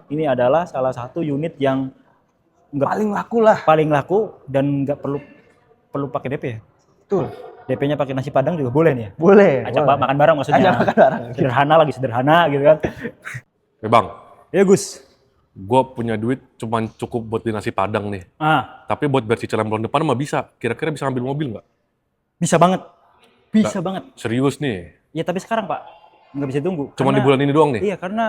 ini adalah salah satu unit yang paling laku lah. paling laku dan nggak perlu pakai DP ya. Betul. DP-nya pakai nasi padang juga boleh nih ya. Boleh. Ajak boleh. makan bareng maksudnya. Ajak makan bareng. Sederhana lagi sederhana gitu kan. Bang, Ya Gus. gue punya duit cuman cukup buat beli nasi padang nih. Tapi buat bayar cicilan bulan depan mah bisa. Kira-kira bisa ngambil mobil nggak? Bisa banget. Bisa banget. Serius nih. Ya tapi sekarang Pak nggak bisa tunggu. Cuman di bulan ini doang nih? Iya karena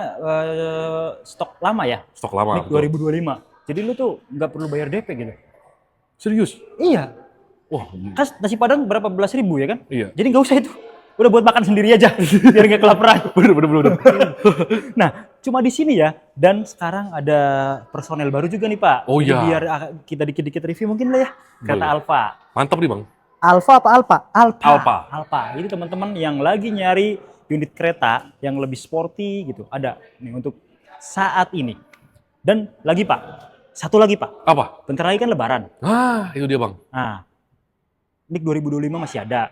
stok lama ya. Stok lama. Nik 2025. Jadi lu tuh nggak perlu bayar DP gitu. Serius? Iya. Wah, Kan nasi padang berapa belas ribu ya kan? iya. Jadi nggak usah itu. Udah buat makan sendiri aja. Biar nggak kelaparan. Bener. Nah, cuma di sini ya. Dan sekarang ada personel baru juga nih Pak. Oh Jadi iya. biar kita dikit-dikit review mungkin lah ya. Kereta Boleh. Alfa. Mantap nih bang. Alfa apa Alfa? Alfa. Alfa. Jadi teman-teman yang lagi nyari unit kereta yang lebih sporty gitu. Ada nih untuk saat ini. Dan lagi Pak. Satu lagi Pak. Apa? Bentar lagi kan lebaran. Ah, itu dia bang. Nah, NIK 2025 masih ada.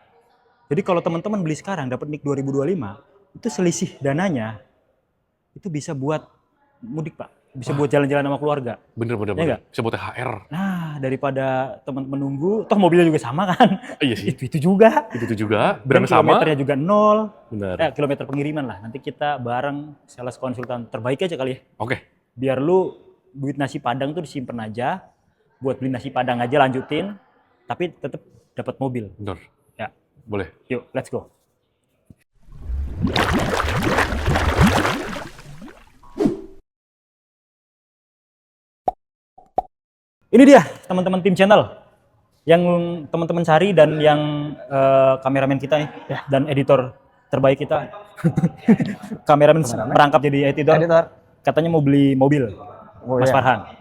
Jadi kalau teman-teman beli sekarang dapat NIK 2025, itu selisih dananya itu bisa buat mudik Pak, bisa buat jalan-jalan sama keluarga. Bener. Ya nggak? Bisa buat THR. Nah, daripada teman-teman nunggu, toh mobilnya juga sama kan? Iya sih. Itu juga. Itu juga. Dan Brand sama. kilometernya juga 0. Bener. Kilometer pengiriman lah. Nanti kita bareng sales konsultan terbaik aja kali ya. Oke. Biar lu duit nasi padang tuh disimpan aja, buat beli nasi padang aja lanjutin, tapi tetap dapat mobil. Bener. Ya. Boleh. Yuk, let's go. Ini dia teman-teman tim channel yang teman-teman cari dan yang kameramen kita nih dan editor terbaik kita. Kameramen merangkap jadi editor. Katanya mau beli mobil, Mas Farhan.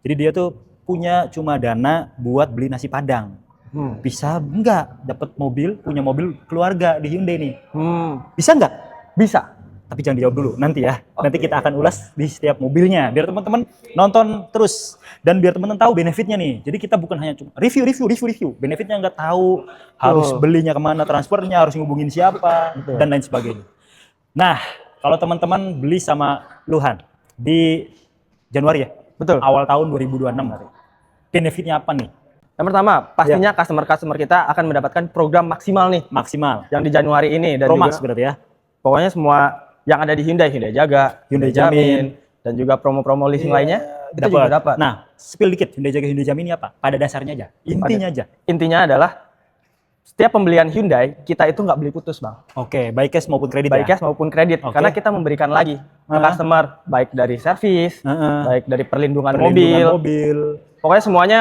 Jadi dia tuh punya cuma dana buat beli nasi padang. Bisa enggak dapat mobil, punya mobil keluarga di Hyundai nih? Bisa enggak? Bisa. Tapi jangan dijawab dulu nanti ya. Nanti kita akan ulas di setiap mobilnya biar teman-teman nonton terus dan biar teman-teman tahu benefitnya nih. Jadi kita bukan hanya cuma review. Benefitnya nggak tahu, harus belinya kemana, transfernya harus ngubungin siapa dan lain sebagainya. Nah, kalau teman-teman beli sama Luhan di Januari ya? Betul. Awal tahun 2026 nanti. Benefitnya apa nih? Yang pertama, pastinya customer-customer kita akan mendapatkan program maksimal nih. Maksimal. Yang di Januari ini. Dan Promax juga, berarti ya? pokoknya semua yang ada di Hyundai Jaga, Hyundai Jamin, dan juga promo-promo leasing lainnya, itu juga dapat. Nah, spill dikit, Hyundai Jaga, Hyundai Jamin ini apa? Pada dasarnya aja, intinya aja. Intinya adalah, setiap pembelian Hyundai, kita itu nggak beli putus, Bang. Oke, baik cash maupun kredit Baik ya? cash maupun kredit. Oke. Karena kita memberikan lagi ke customer, baik dari servis, baik dari perlindungan Perlindungan mobil. Pokoknya semuanya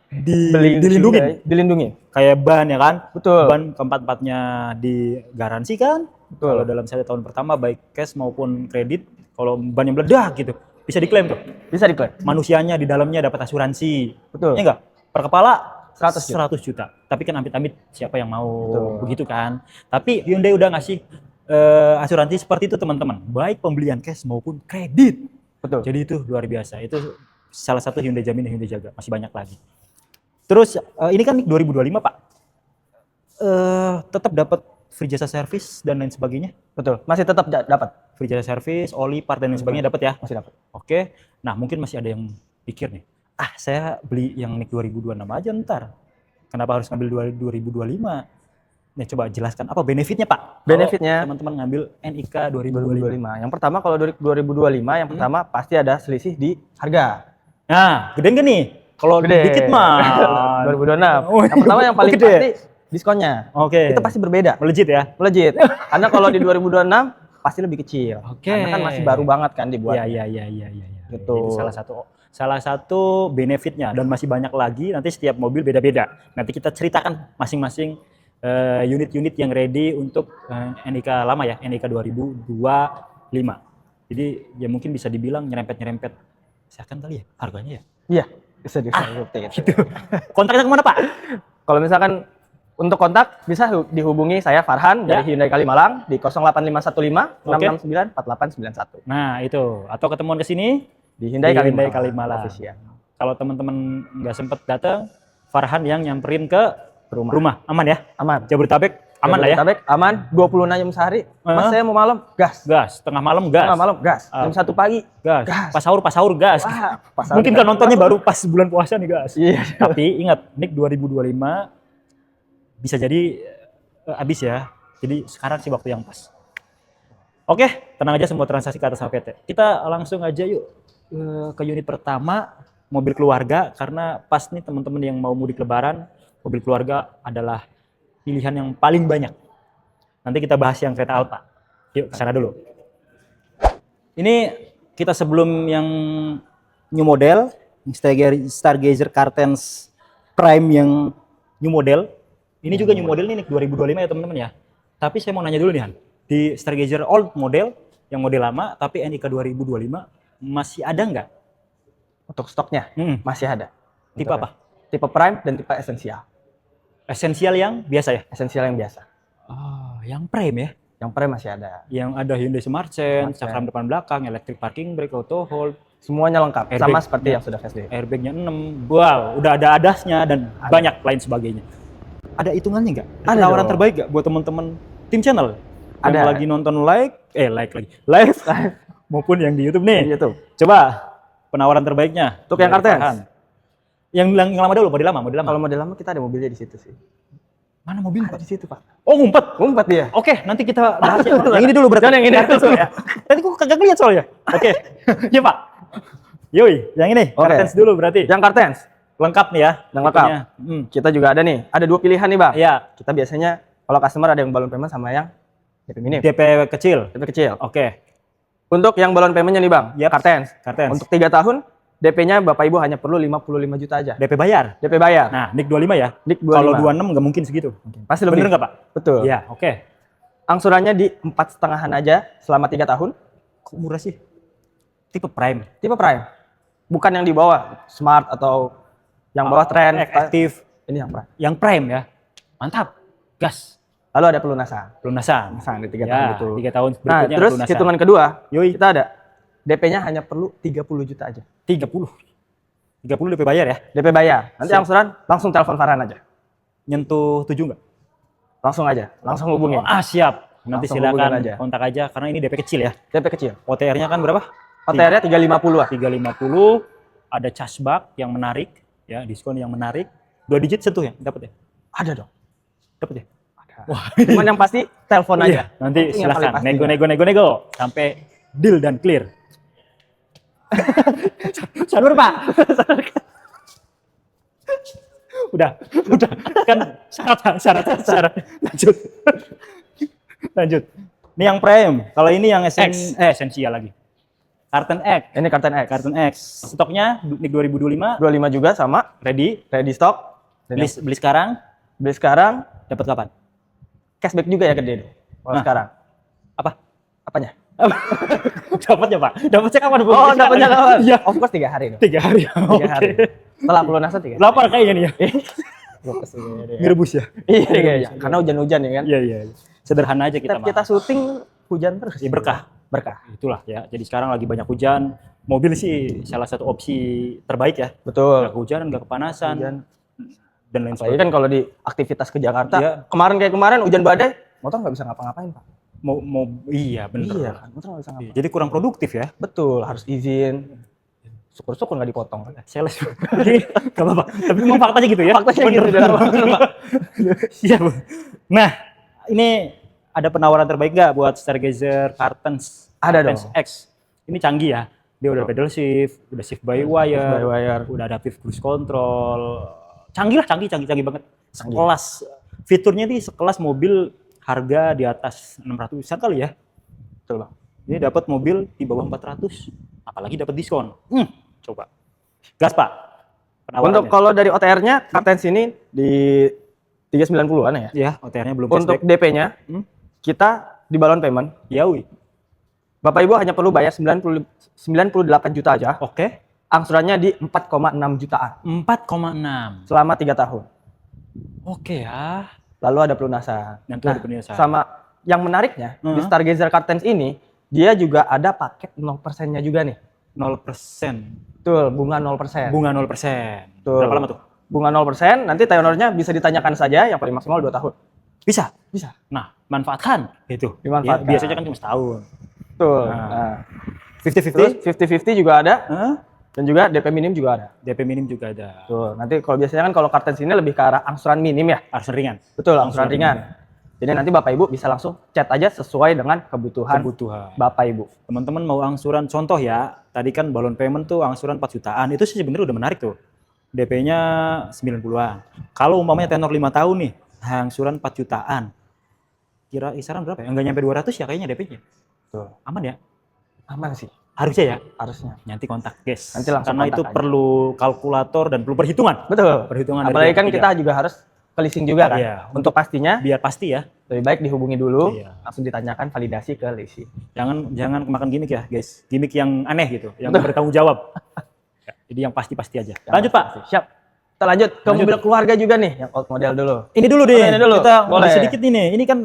dilindungi. Kayak ban ya kan? Betul. Ban keempat-empatnya digaransikan. Betul. Kalau dalam 1 tahun pertama baik cash maupun kredit, kalau bannya meledak gitu, bisa diklaim tuh. Bisa diklaim. Manusianya di dalamnya dapat asuransi. Betul. Ya enggak? Per kepala 100 juta. Tapi kan amit-amit siapa yang mau Betul. begitu kan? Tapi Hyundai udah ngasih asuransi seperti itu teman-teman. Baik pembelian cash maupun kredit. Betul. Jadi itu luar biasa. Itu salah satu Hyundai Jamin dan Hyundai Jaga. Masih banyak lagi. Terus ini kan 2025 Pak. Tetap dapat free jasa service dan lain sebagainya. Betul. Masih tetap dapat. Free jasa service, oli, part dan lain sebagainya dapat ya? Masih dapat. Oke. Nah, mungkin masih ada yang pikir nih. Saya beli yang NIK 2026 aja ntar. Kenapa harus ngambil 2025? Nih coba jelaskan apa benefitnya Pak? Benefitnya Teman-teman ngambil NIK 2025. Yang pertama kalau 2025 yang pertama pasti ada selisih di harga. Nah, gede nggak nih? Kalau dikit mah 2026. Oh, Yang pertama yang paling gede. pasti diskonnya. Oke. Itu pasti berbeda. Melejit ya? Melejit. Karena kalau di 2026 pasti lebih kecil. Oke. Karena kan masih baru banget kan dibuat. Iya. Gitu. Jadi salah satu benefitnya dan masih banyak lagi. Nanti setiap mobil beda-beda. Nanti kita ceritakan masing-masing unit-unit yang ready untuk NIK lama ya, NIK 2025. Jadi ya mungkin bisa dibilang nyerempet-nyerempet seakan kali ya harganya ya. Iya, bisa seperti itu. Gitu. Kontaknya kemana Pak? Kalau misalkan untuk kontak bisa dihubungi saya Farhan dari Hyundai Kalimalang di 08515 669 4891. Nah itu, atau ketemuan ke sini di Hyundai Kalimalang. Official. Kalau teman-teman nggak sempet datang, Farhan yang nyamperin ke rumah. Aman ya? Aman. Jabodetabek Aman lah ya. Jabodetabek aman, 26 jam sehari. Mas saya mau malam, gas. Gas, tengah malam gas. Tengah malam, gas. Jam 1 pagi, Gas. gas. Pas sahur gas. Wah, pas sahur Mungkin gas. kan nontonnya baru pas bulan puasa nih gas. Iya. Tapi ingat, NIK 2025 bisa jadi habis ya. Jadi sekarang sih waktu yang pas. Oke, tenang aja semua transaksi ke atas HPT. Kita langsung aja yuk ke unit pertama, mobil keluarga. Karena pas nih teman-teman yang mau mudik lebaran, mobil keluarga adalah pilihan yang paling banyak. Nanti kita bahas yang kereta Alfa. Yuk ke sana dulu. Ini kita sebelum yang new model, Stargazer Cartens Prime yang new model. Ini juga new model nih 2025 ya teman-teman ya. Tapi saya mau nanya dulu nih Han. Di Stargazer old model, yang model lama, tapi NIK 2025 masih ada nggak? Untuk stoknya masih ada. Tipe Untuk apa? Tipe Prime dan tipe Essential. Esensial yang biasa ya? Essential yang biasa. Oh, yang Prime ya? Yang Prime masih ada. Yang ada Hyundai Smart Sense, Smart cakram depan belakang, electric parking brake, auto hold, Semuanya lengkap. Airbag. Sama seperti yang sudah flash day. airbagnya 6, wow, udah ada adasnya dan banyak lain sebagainya. Ada hitungannya nggak? Ada Ada penawaran dong. terbaik nggak buat teman-teman tim channel? Yang Ada. lagi nonton live maupun yang di YouTube nih. Di YouTube. Coba penawaran terbaiknya. Untuk yang dari Cartens? Farhan. Yang lama dulu, model lama. Kalau model lama kita ada mobilnya di situ sih. Mana mobil Ada Pak? di situ, Pak. Oh, ngumpet. Ngumpet dia. Oke, nanti kita bahas yang ini dulu berarti. Jangan yang ini Cartens dulu. ya. Tadi gua kagak lihat soalnya. Oke. Iya, Pak. Yoi, yang ini Oke. Cartens dulu berarti. Yang Cartens, Lengkap nih ya. yang lengkap. tipenya. Kita juga ada nih. Ada 2 pilihan nih, Bang. Iya, Kita biasanya kalau customer ada yang balon payment sama yang DP minim. DP kecil. DP kecil. Oke. Untuk yang balon paymentnya nih, Bang. Yap. Cartens. Cartens. Untuk 3 tahun, DP-nya Bapak Ibu hanya perlu 55 juta aja. DP bayar. DP bayar. Nah, NIK 25 ya. NIK 25. Kalau 26 nggak mungkin segitu. Pasti lebih. Bener nggak, Pak? Betul. Iya, oke. Angsurannya di 4,5-an aja selama 3 tahun. Kok murah sih? Tipe Prime. Tipe Prime. Bukan yang di bawah Smart atau yang bawah Trend. Aktif. Ini yang Prime. Yang Prime ya. Mantap. Gas. Lalu ada pelunasan. Lunasan. Pelunasan di 3 Ya, tahun itu. 3 tahun Nah, berikutnya terus lunasan. hitungan kedua, Yoi. kita ada DP-nya hanya perlu 30 juta aja. 30 DP bayar ya. DP bayar. Nanti Siap. angsuran langsung telepon Farhan aja. Nyentuh 7 nggak? Langsung aja, langsung hubungin. Siap. Nanti Langsung silakan hubungin aja. kontak aja karena ini DP kecil ya. DP kecil. OTR-nya kan berapa? OTR-nya 350 lah. 350. Ada cashback yang menarik ya, diskon yang menarik. 2 digit sentuh ya, dapat ya? Ada dong. Dapat ya? Wah. Cuman yang pasti telepon aja. Iya, nanti Itu yang paling silakan pasti. nego sampai deal dan clear. Sadur Pak. udah kan syarat. Lanjut. Ini yang prime. Kalau ini yang esensial lagi. Carten X. Ini Carten X. Carten X. Stoknya NIK 2025 25 juga sama, ready. ready stock. Dan Beli sekarang, beli sekarang, dapat kapan? cashback juga ya gede deh. Kalau Nah. sekarang. Apa? Apanya? Dapatnya Pak. Dapatnya kapan? Bu? Oh, dapatnya kapan? Iya. Of course 3 hari dong. 3 hari. 3 hari. Setelah pelunasan 3 hari. Lapar kayaknya nih ya. Fokus dulu ya. Ngerebus ya. Iya, iya. Karena hujan-hujan ya kan. Iya. Sederhana aja kita. Setiap kita syuting hujan terus. Ya, berkah. Berkah. Itulah ya. Jadi sekarang lagi banyak hujan. Mobil sih salah satu opsi terbaik ya. Betul. Nggak kehujanan, nggak kepanasan, Hujan. dan lain Apalagi kan kalau di aktivitas ke Jakarta, Iya. kemarin hujan badai, motor nggak bisa ngapa-ngapain, Pak. Iya bener. Iya kan, motor nggak bisa ngapa. Jadi kurang produktif ya. Betul, harus izin. Syukur-syukur nggak dipotong. Sales. Gak apa-apa. Tapi memang faktanya gitu ya. Faktanya Bener, gitu, bener, Pak. bener, Pak. Siap. Nah, ini ada penawaran terbaik nggak buat Stargazer Cartens? Ada Cartens dong. X. Ini canggih ya. Dia udah pedal shift, udah shift by wire, by wire. udah adaptive cruise control. Canggih lah, canggih banget. Canggih. Sekelas fiturnya nih sekelas mobil harga di atas 600-an kali ya. Betul, Bang. Ini dapat mobil di bawah 400, apalagi dapat diskon. Coba. Gas, Pak. Penawarannya. Untuk kalau dari OTR-nya, Cartens ini di 390-an ya. Ya, OTR-nya belum Untuk cashback. DP-nya, kita di balon payment, Yaui. Bapak Ibu hanya perlu bayar 98 juta aja. Oke. Angsurannya di 4,6 jutaan 4,6. selama 3 tahun. Oke ya. Lalu ada pelunasan. Nanti ada pelunasan. Sama yang menariknya, di Stargazer Cartens ini, dia juga ada paket 0%-nya juga nih. 0%. Betul, bunga 0%. Bunga 0%. Betul. Berapa lama tuh? Bunga 0%, nanti tenornya bisa ditanyakan saja, yang paling maksimal 2 tahun. Bisa. Bisa. Nah, manfaatkan gitu. Dimanfaatkan. Ya, biasanya kan cuma setahun. Betul. Nah. Nah. 50-50. Terus 50-50 juga ada. Hah? Dan juga DP minim juga ada. DP minim juga ada. Tuh, nanti kalau biasanya kan kalau kartu sini lebih ke arah angsuran minim ya. Harus ringan. Betul, angsuran ringan. Jadi nanti Bapak Ibu bisa langsung chat aja sesuai dengan kebutuhan Bapak Ibu. Teman-teman mau angsuran, contoh ya, tadi kan balon payment tuh angsuran 4 jutaan, itu sih sebenarnya udah menarik tuh. DP-nya 90-an. Kalau umpamanya tenor 5 tahun nih, angsuran 4 jutaan. Kira kisaran berapa ya? Enggak nyampe 200 ya kayaknya DP-nya. Tuh. Aman ya? Aman sih. Harusnya ya? Harusnya. Nanti kontak, guys. Nanti langsung karena kontak itu aja. perlu kalkulator dan perlu perhitungan. Betul. Perhitungan dari Apalagi pihak kan ketiga. kita juga harus ke leasing juga kan. Iya, Untuk pastinya biar pasti ya. lebih baik dihubungi dulu, Iya. langsung ditanyakan validasi ke leasing. Jangan kemakan gimmick ya, guys. Gimmick yang aneh gitu, yang Betul. bertanggung jawab. Ya, jadi yang pasti-pasti aja. Lanjut, Pak. Siap. Kita lanjut ke Lanjut. mobil keluarga juga nih, yang old model dulu. Ini dulu deh. Ini dulu. Kita Boleh. mulai sedikit ini. Ini kan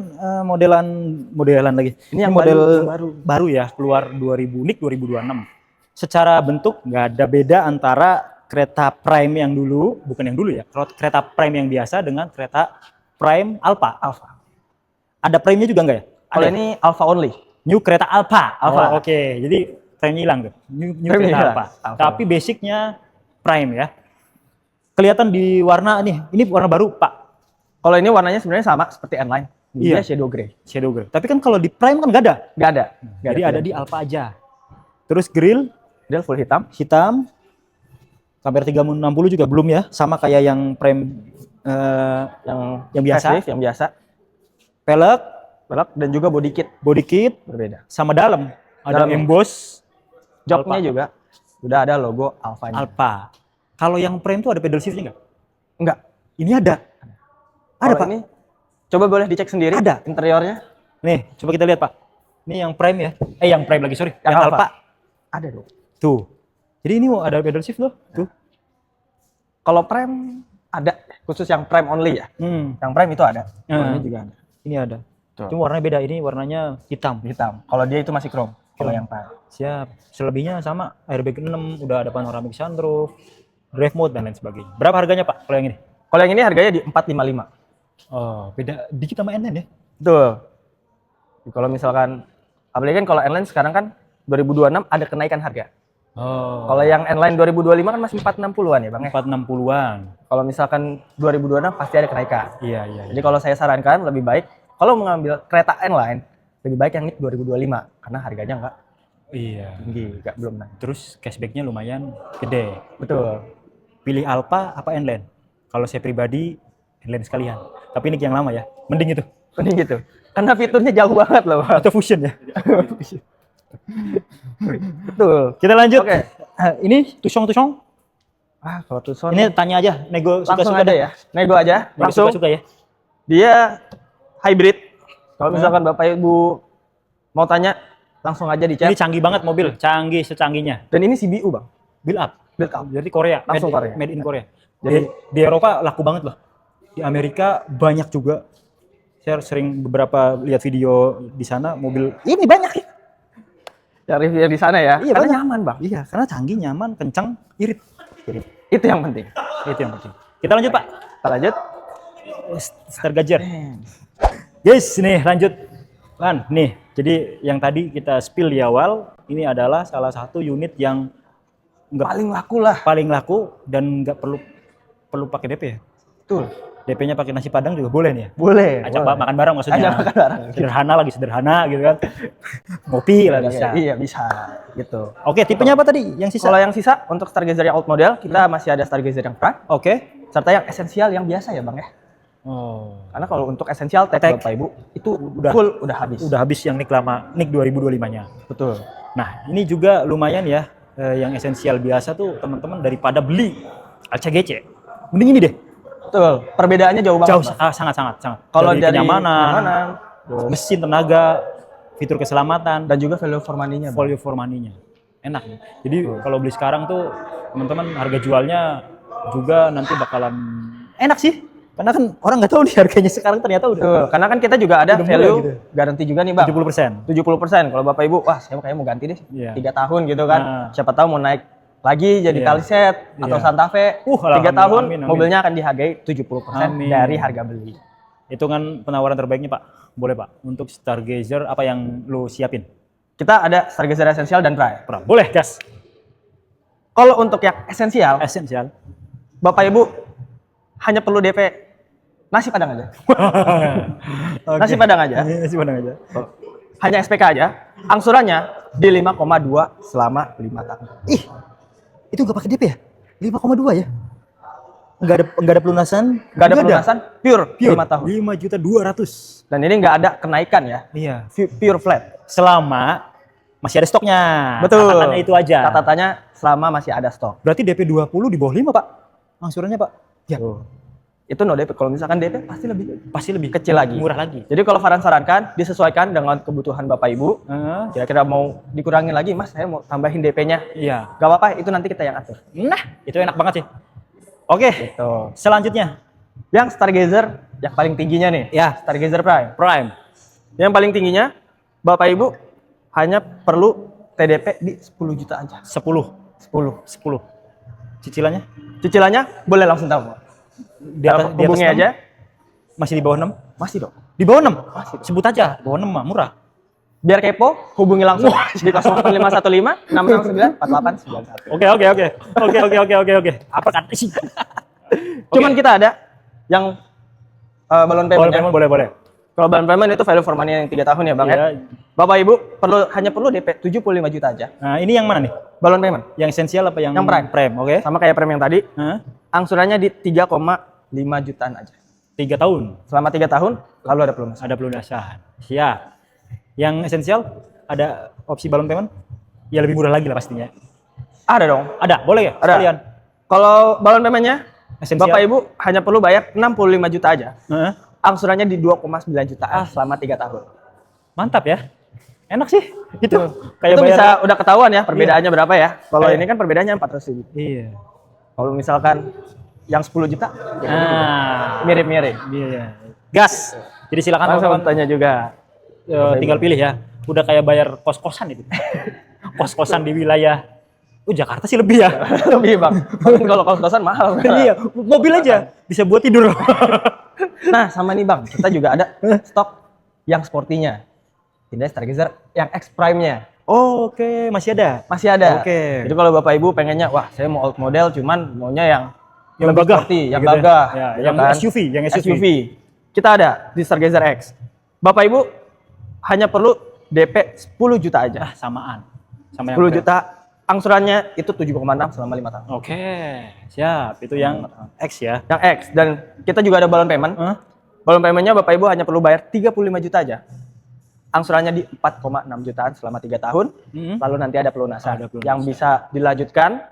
modelan lagi. Ini yang model baru, ya, keluar 2000 NIK 2026. Secara bentuk nggak ada beda antara kereta Prime yang dulu, bukan yang dulu ya, kereta Prime yang biasa dengan kereta Prime Alpha. Ada Prime-nya juga nggak ya? Kalau Ada. ini Alpha only. New kereta Alpha. Alpha. Oh, Oke, jadi Prime-nya hilang tuh. New Prime-nya kereta hilang. Alpha. Alpha. Tapi basicnya Prime ya. Kelihatan di warna nih. Ini warna baru, Pak. Kalau ini warnanya sebenarnya sama seperti N-Line. Dia Iya. shadow grey. Shadow grey. Tapi kan kalau di Prime kan nggak ada. Nggak ada. Nggak Jadi ada di Alpha aja. Terus grill Dia full hitam. hitam. Kamera 360 juga belum ya, sama kayak yang Prime yang biasa. facelift, yang biasa. Pelek, Dan juga body kit body kit berbeda. sama dalam. Ada Dalamnya. emboss Joknya Alpha. juga udah ada logo Alpha-nya. Alpha. Kalau yang Prime tuh ada pedal shift-nya nggak? Enggak. Ini ada. Ada, Kalau Pak. ini coba boleh dicek sendiri Ada. interiornya. Nih, coba kita lihat, Pak. Ini yang Prime ya. Yang Prime lagi, sorry. Yang Yang Alpha. Alpha. Ada dong. Tuh. Jadi ini mau ada pedal shift loh. Tuh. Kalau Prime ada, khusus yang Prime only ya. Yang Prime itu ada. Kalau ini juga ada. Ini ada. Tuh. Cuma warnanya beda. Ini warnanya hitam. Hitam. Kalau dia itu masih chrome. Kalau yang Prime. Siap. Selebihnya sama. Airbag 6, udah ada panoramic sunroof, drive mode dan lain sebagainya. Berapa harganya, Pak? Kalau yang ini? Kalau yang ini harganya di 455. Oh, beda dikit sama N-Line ya? Betul. Kalau misalkan, apalagi kan kalau N-Line sekarang kan 2026 ada kenaikan harga. Oh. Kalau yang N-Line 2025 kan masih 460-an ya Bang ya. 460-an. Kalau misalkan 2026 pasti ada kenaikan. Iya, iya. Jadi kalau saya sarankan lebih baik, kalau mengambil kereta N-Line, lebih baik yang NIK 2025. Karena harganya nggak Iya. tinggi, nggak belum naik. Terus cashback-nya lumayan gede. Betul. Pilih Alpha apa N-Line? Kalau saya pribadi, N-Line sekalian. Tapi ini yang lama ya. Mending itu. Mending gitu. Karena fiturnya jauh banget loh Bang. Atau Fusion ya. Betul. Kita lanjut. Oke. Ini Tucson. Ah, kalau Tucson Ini tanya aja, nego langsung suka-suka ada ya. Nego aja, Nego langsung. suka-suka ya. Dia hybrid. Kalau misalkan Bapak Ibu mau tanya, langsung aja di chat. Ini canggih banget mobil, canggih secanggihnya. Dan ini CBU Bang. Build up. Build up. Jadi Korea, Langsung Korea. made in Korea. Jadi Di Eropa laku banget loh. Di Amerika banyak juga. Saya sering beberapa lihat video di sana mobil ini banyak ya. ya review di sana ya. Iya, Karena banyak. nyaman Bang. Iya, karena canggih, nyaman, kencang, irit. Itu yang penting. Itu yang penting. Kita lanjut, Pak. Kita lanjut. Star Gadget. Guys, nih lanjut. Kan, nih. Jadi yang tadi kita spill di awal, ini adalah salah satu unit yang nggak Paling laku lah. paling laku dan nggak perlu pakai DP ya. Betul. DP-nya pakai nasi padang juga boleh nih ya. Boleh. Ajak boleh. makan bareng maksudnya. Ajak makan bareng. Sederhana lagi sederhana gitu kan. Ngopi lah bisa. Iya bisa. Gitu. Oke, tipenya apa tadi? Yang sisa? Kalau yang sisa untuk Stargazer yang old model, kita masih ada Stargazer yang Prime, Oke. serta yang esensial yang biasa ya Bang ya. Oh. Karena kalau untuk esensial tag Tag. Bapak Ibu itu Udah. full udah habis. Udah habis yang NIK lama, NIK 2025-nya. Betul. Nah, ini juga lumayan ya, yang esensial biasa tuh teman-teman daripada beli LCGC. Mending ini deh. Betul. Perbedaannya jauh banget. Jauh, Bang. sangat. Kalau dari kenyamanan, terus mesin, tenaga, fitur keselamatan, dan juga value for money-nya. Bang. value for money-nya. Enak. Jadi kalau beli sekarang tuh teman-teman harga jualnya juga nanti bakalan enak sih. Karena kan orang nggak tahu nih harganya sekarang ternyata udah Betul. Karena kan kita juga ada Udah mulai value gitu. garansi juga nih Bang. 70%. 70%. Kalau Bapak Ibu, wah saya kayaknya mau ganti deh. Iya. 3 tahun gitu kan. Nah. Siapa tahu mau naik lagi jadi Iya. Caliset atau Iya. Santa Fe. 3 alhamdulillah, tahun amin. mobilnya akan dihargai 70% Amin. dari harga beli. Hitungan penawaran terbaiknya Pak, boleh Pak. Untuk Stargazer apa yang lo siapin? Kita ada Stargazer Essential dan Prime. Boleh, gas. Kalau untuk yang esensial, Esensial. Bapak Ibu hanya perlu DP nasi padang aja. Nasi padang aja. Nasi padang aja. Hanya SPK aja. Angsurannya di 5,2 selama 5 tahun. Ih, itu nggak pakai DP ya? 5,2 ya? Nggak ada pelunasan? Nggak ada pelunasan, pure 5 tahun. 5.200.000. Dan ini nggak ada kenaikan ya. Iya. Pure flat. Selama masih ada stoknya. Betul. Catatannya itu aja. Catatannya selama masih ada stok. Berarti DP 20 di bawah 5, Pak. Angsurannya, Pak. Ya. Itu no DP. Kalau misalkan DP pasti lebih Kecil lagi. Murah lagi. Jadi kalau Farhan sarankan disesuaikan dengan kebutuhan Bapak Ibu. Kira-kira mau dikurangin lagi, Mas, saya mau tambahin DP-nya. Iya. Gak apa-apa, itu nanti kita yang atur. Nah, itu enak banget sih. Oke. Gitu. Selanjutnya. Yang Stargazer yang paling tingginya nih. Ya. Stargazer Prime. Prime. Yang paling tingginya Bapak Ibu hanya perlu TDP di 10 juta aja. 10. 10. Cicilannya? Cicilannya boleh langsung tahu. Di atas Hubungi 6? aja. Masih di bawah 6? Masih dong. Di bawah 6? Sebut aja. Bawah 6 mah murah. Biar kepo, hubungi langsung di 0515 669 4891. Oke. Apa kata sih? Cuman kita ada yang balon payment. Boleh. Kalau balon payment itu value for money yang 3 tahun ya Bang ya. Bapak Ibu hanya perlu DP 75 juta aja. Nah, ini yang mana nih? Balon payment. Yang esensial apa yang Prime? Prime, oke. Sama kayak Prime yang tadi. Hah? Angsurannya di 3,5 jutaan aja. 3 tahun. Selama 3 tahun lalu ada pelunasan. Ada pelunasan. Siap. Yang esensial ada opsi balon payment? Ya lebih murah lagi lah pastinya. Ada dong. Ada, boleh ya? Ada. Sekalian. Kalau balon paymentnya, Esensial. Bapak Ibu hanya perlu bayar 65 juta aja. Heeh. Angsurannya di 2,9 jutaan selama 3 tahun. Mantap ya. Enak sih. Itu Itu bisa udah ketahuan ya perbedaannya berapa ya. Kalau Kayak- ini kan perbedaannya 400.000. Iya. Kalau misalkan yang 10 juta, mirip-mirip. Iya. Gas. Jadi silakan Langsung teman-teman tanya juga. tinggal pilih ya. Udah kayak bayar kos-kosan itu. Kos-kosan di wilayah Jakarta sih lebih ya. Lebih Bang. Kalau kos-kosan mahal. Iya, mobil aja bisa buat tidur. Nah, sama nih Bang, kita juga ada stok yang sportinya. Hyundai Stargazer yang X Prime-nya. Oh, oke, masih ada. Masih ada. Oke. Jadi kalau Bapak Ibu pengennya, wah saya mau old model cuman maunya yang lebih gagah, sporty, yang gitu ya. gagah, Ya, ya yang kan? SUV, yang SUV. Kita ada di Stargazer X. Bapak Ibu hanya perlu DP 10 juta aja. Samaan. Sama 10 juta, angsurannya itu 7,6 selama 5 tahun. Oke, siap. Itu yang X ya. Yang X, dan kita juga ada balon payment. Balon paymentnya Bapak Ibu hanya perlu bayar 35 juta aja. Angsurannya di 4,6 jutaan selama 3 tahun. Lalu nanti ada pelunasan. Yang bisa dilanjutkan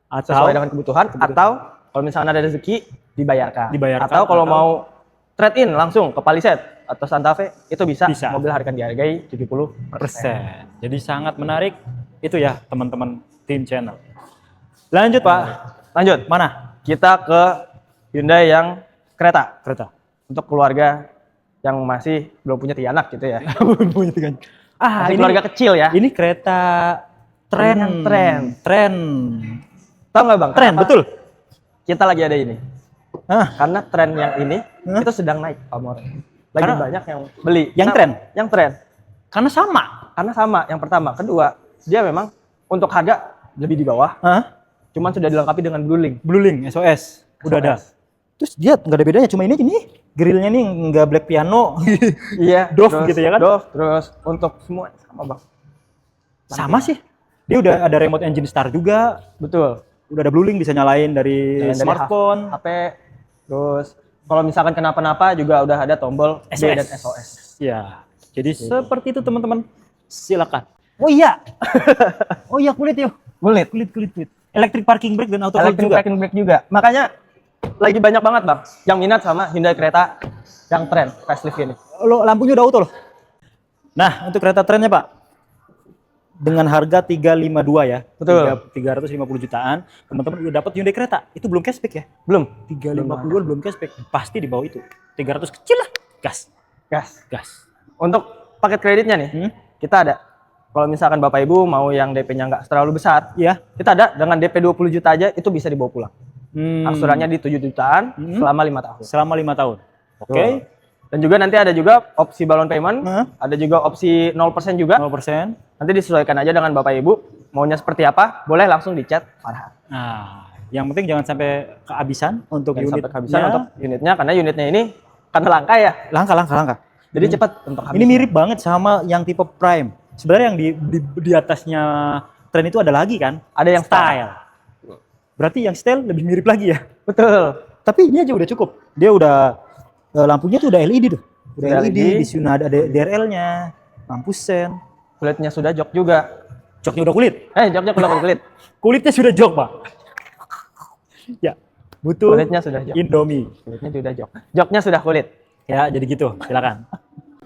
sesuai dengan kebutuhan. Atau kalau misalnya ada rezeki, dibayarkan. Atau kalau mau trade in langsung ke Palisade atau Santa Fe, itu bisa. Mobil harga dihargai 70%. Jadi sangat menarik. Itu ya teman-teman tim channel. Lanjut Pak. Lanjut. Mana? Kita ke Hyundai yang kereta. Untuk keluarga yang masih belum punya 3 anak gitu ya. Masih keluarga kecil ya. Ini kereta tren. Tahu nggak Bang? Tren, betul. Kita lagi ada ini. Karena tren yang ini itu sedang naik pamornya. Lagi banyak yang beli. Yang tren? Yang tren. Karena sama. Yang pertama. Kedua, dia memang untuk harga lebih di bawah. Cuman sudah dilengkapi dengan blue link SOS. Udah ada. Terus dia nggak ada bedanya, cuma ini grillnya nih nggak black piano. Iya. Dove gitu ya kan? Dove, terus untuk semua sama Bang. Sama sih. Dia udah ada remote engine start juga. Betul. Udah ada blue link, bisa nyalain dari smartphone, HP. Terus kalau misalkan kenapa-napa juga udah ada tombol B dan SOS. Ya. Jadi seperti itu teman-teman. Silakan. Oh iya. Kulit yuk. Kulit. Electric parking brake dan auto hold juga. Parking brake juga. Makanya lagi banyak banget Bang yang minat sama Hyundai kereta yang tren facelift ini. Lampunya udah auto loh. Nah, untuk kereta trennya Pak, dengan harga 352 ya. Betul. 350 jutaan, teman-teman udah dapat Hyundai kereta. Itu belum cashback ya? Belum. 350 belum cashback. Pasti di bawah itu. 300 kecil lah. Gas. Untuk paket kreditnya nih, kita ada. Kalau misalkan Bapak Ibu mau yang DP-nya nggak terlalu besar, kita ada dengan DP 20 juta aja itu bisa dibawa pulang. Angsurannya di 7 jutaan selama 5 tahun. Selama 5 tahun. Oke. Dan juga nanti ada juga opsi balon payment, ada juga opsi 0% juga. 0%. Nanti disesuaikan aja dengan Bapak Ibu maunya seperti apa, boleh langsung di chat Farhan. Nah, yang penting jangan sampai kehabisan untuk Jangan unit. sampai kehabisan untuk unitnya, karena unitnya ini karena langka ya. Langka. Jadi cepat untuk habis. Ini mirip banget sama yang tipe Prime. Sebenarnya yang di atasnya tren itu ada lagi kan? Ada yang style. Berarti yang style lebih mirip lagi ya? Betul. Tapi ini aja udah cukup. Dia udah lampunya tuh udah LED tuh. Udah LED, di sini ada DRL-nya, lampu sen. Kulitnya sudah jok juga. Joknya udah kulit. Joknya udah kulit. Kulitnya sudah jok, Pak. Ya, butuh Kulitnya sudah jok. Indomie. Kulitnya sudah jok. Joknya sudah kulit. Ya, jadi gitu. Silakan.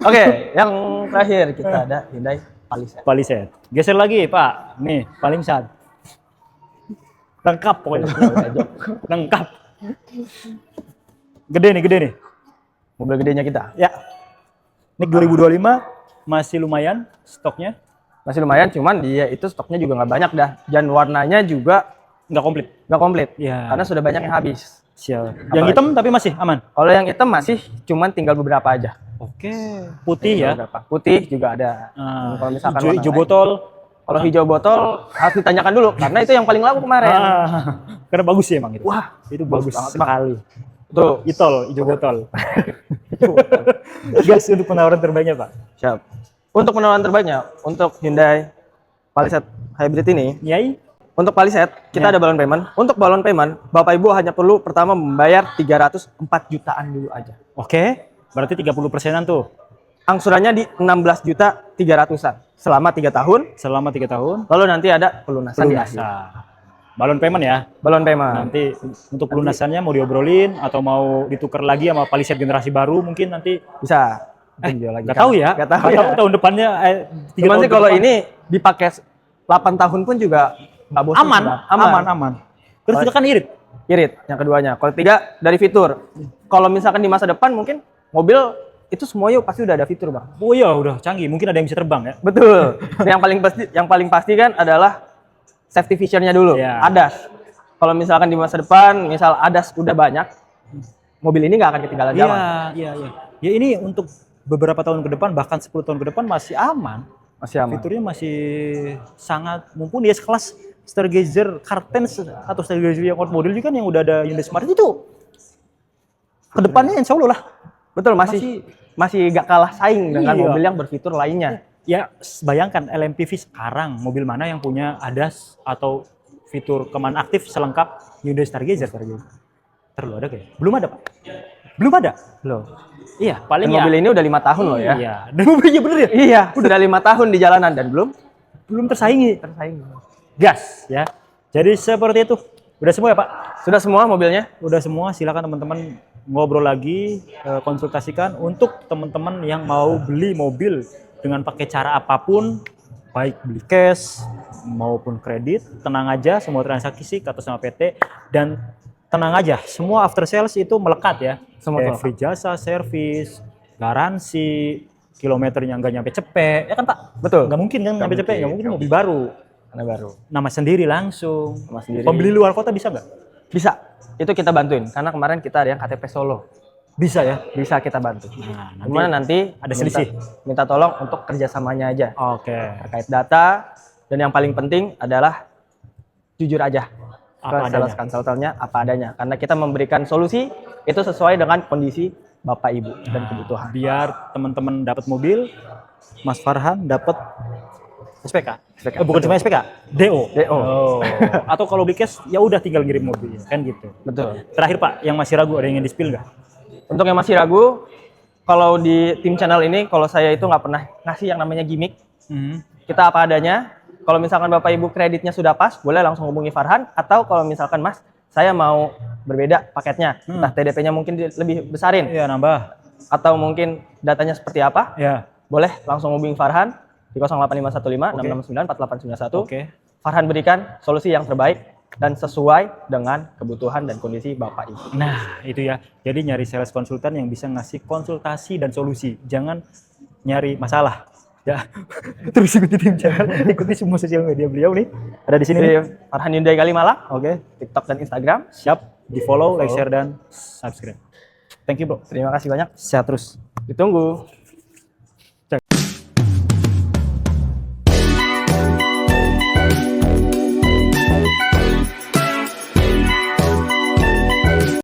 Oke, yang terakhir kita ada Hyundai Palisade. Palisade. Geser lagi, Pak. Nih, paling sad. Lengkap pokoknya. Lengkap. Gede nih. Mobil gedenya kita. Ya. Ini 2025 masih lumayan stoknya. Masih lumayan, cuman dia itu stoknya juga nggak banyak dah. Dan warnanya juga Nggak komplit. nggak komplit. Ya. Karena sudah banyak yang habis. Siap. Yang hitam tapi masih aman. Kalau yang hitam masih cuman tinggal beberapa aja. Oke. Putih ya. Beberapa. Putih juga ada. Kalau misalkan warna hijau lain. botol. Kalau hijau botol harus ditanyakan dulu karena itu yang paling laku kemarin. Karena bagus ya emang itu. Wah, itu bagus banget, sekali. Tuh, Itol, hijau botol. Gas untuk penawaran terbaiknya, Pak. siap. Untuk penawaran terbaiknya untuk Hyundai Palisade Hybrid ini, Yai. untuk Palisade kita ada balon payment. Untuk balon payment, Bapak Ibu hanya perlu pertama membayar 304 jutaan dulu aja. Oke. Berarti 30%-an tuh. Angsurannya di 16.300-an selama 3 tahun. Selama 3 tahun. Lalu nanti ada pelunasan di akhir. Balon payment ya. Balon payment. Nanti untuk pelunasannya mau diobrolin atau mau ditukar lagi sama Palisade generasi baru mungkin nanti. Bisa. Jual lagi. Nggak tahu ya. Nggak tahu ya. Tahun depannya. 3 Cuman tahun sih ke kalau depan. ini dipakai 8 tahun pun juga nggak bosan. aman. Terus kita kan irit. Irit yang keduanya. Kalau tiga dari fitur. Kalau misalkan di masa depan mungkin mobil itu semuanya pasti udah ada fitur, Bang. Oh iya udah canggih. Mungkin ada yang bisa terbang ya. Betul. yang paling pasti kan adalah safety feature-nya dulu. Iya. ADAS. Kalau misalkan di masa depan misal ADAS udah banyak, mobil ini nggak akan ketinggalan zaman. Iya. Ya ini untuk beberapa tahun ke depan bahkan 10 tahun ke depan masih aman. Masih aman. Fiturnya masih sangat mumpuni ya, sekelas Stargazer Cartens atau Stargazer yang out model juga kan yang udah ada Hyundai Smart itu. Kedepannya insya Allah lah. Betul, masih gak kalah saing dengan Iya. mobil yang berfitur lainnya. Ya bayangkan LMPV sekarang mobil mana yang punya ADAS atau fitur keman aktif selengkap Hyundai Stargazer. Terlalu ada kayak? Belum ada, Pak. Belum ada. Loh. Iya, paling Dan ya. mobil ini udah 5 tahun loh ya. Iya. Dan mobilnya bener ya? Iya, udah 5 tahun di jalanan dan belum Tersaingi. Gas ya. Jadi seperti itu. Udah semua ya, Pak? Sudah semua mobilnya? Udah semua, silakan teman-teman ngobrol lagi, konsultasikan untuk teman-teman yang mau beli mobil dengan pakai cara apapun, baik beli cash maupun kredit, tenang aja, semua transaksi atas nama PT dan tenang aja, semua after sales itu melekat ya. Semua Free jasa, servis, garansi, kilometernya nggak nyampe cepet, ya kan Pak? Betul. Nggak mungkin kan nyampe cepet, nggak mungkin mobil baru. Karena baru. Nama sendiri langsung. Nama sendiri. Pembeli luar kota bisa nggak? Bisa. Itu kita bantuin karena kemarin kita ada yang KTP Solo. Bisa ya. Bisa kita bantu. Nah, Cuman nanti ada selisih. Minta tolong untuk kerjasamanya aja. Oke. Terkait data dan yang paling penting adalah jujur aja Apa ke sales adanya. consultant-nya apa adanya. Karena kita memberikan solusi itu sesuai dengan kondisi Bapak Ibu dan kebutuhan. Biar teman-teman dapat mobil, Mas Farhan dapat SPK. SPK. Bukan cuma SPK, DO. DO. Oh. Atau kalau beli cash ya udah tinggal ngirim mobil, kan gitu. Betul. Terakhir Pak, yang masih ragu ada yang ingin di-spill nggak? Untuk yang masih ragu, kalau di tim channel ini, kalau saya itu nggak pernah ngasih yang namanya gimmick. Kita apa adanya. Kalau misalkan Bapak Ibu kreditnya sudah pas, boleh langsung hubungi Farhan. Atau kalau misalkan Mas, saya mau berbeda paketnya. Entah TDP-nya mungkin lebih besarin. Iya nambah. Atau mungkin datanya seperti apa. Ya. Boleh langsung hubungi Farhan di 08515 669 4891. Oke. Farhan berikan solusi yang terbaik dan sesuai dengan kebutuhan dan kondisi Bapak Ibu. Nah, itu ya. Jadi nyari sales konsultan yang bisa ngasih konsultasi dan solusi. Jangan nyari masalah. Ya. Terus ikuti tim channel, ikuti semua sosial media beliau nih. Ada di sini Di nih. Farhan Hyundai Kalimalang, Oke. TikTok dan Instagram. Siap. Di-follow, like, share dan subscribe. Thank you bro. Terima kasih banyak. Sehat terus. Ditunggu.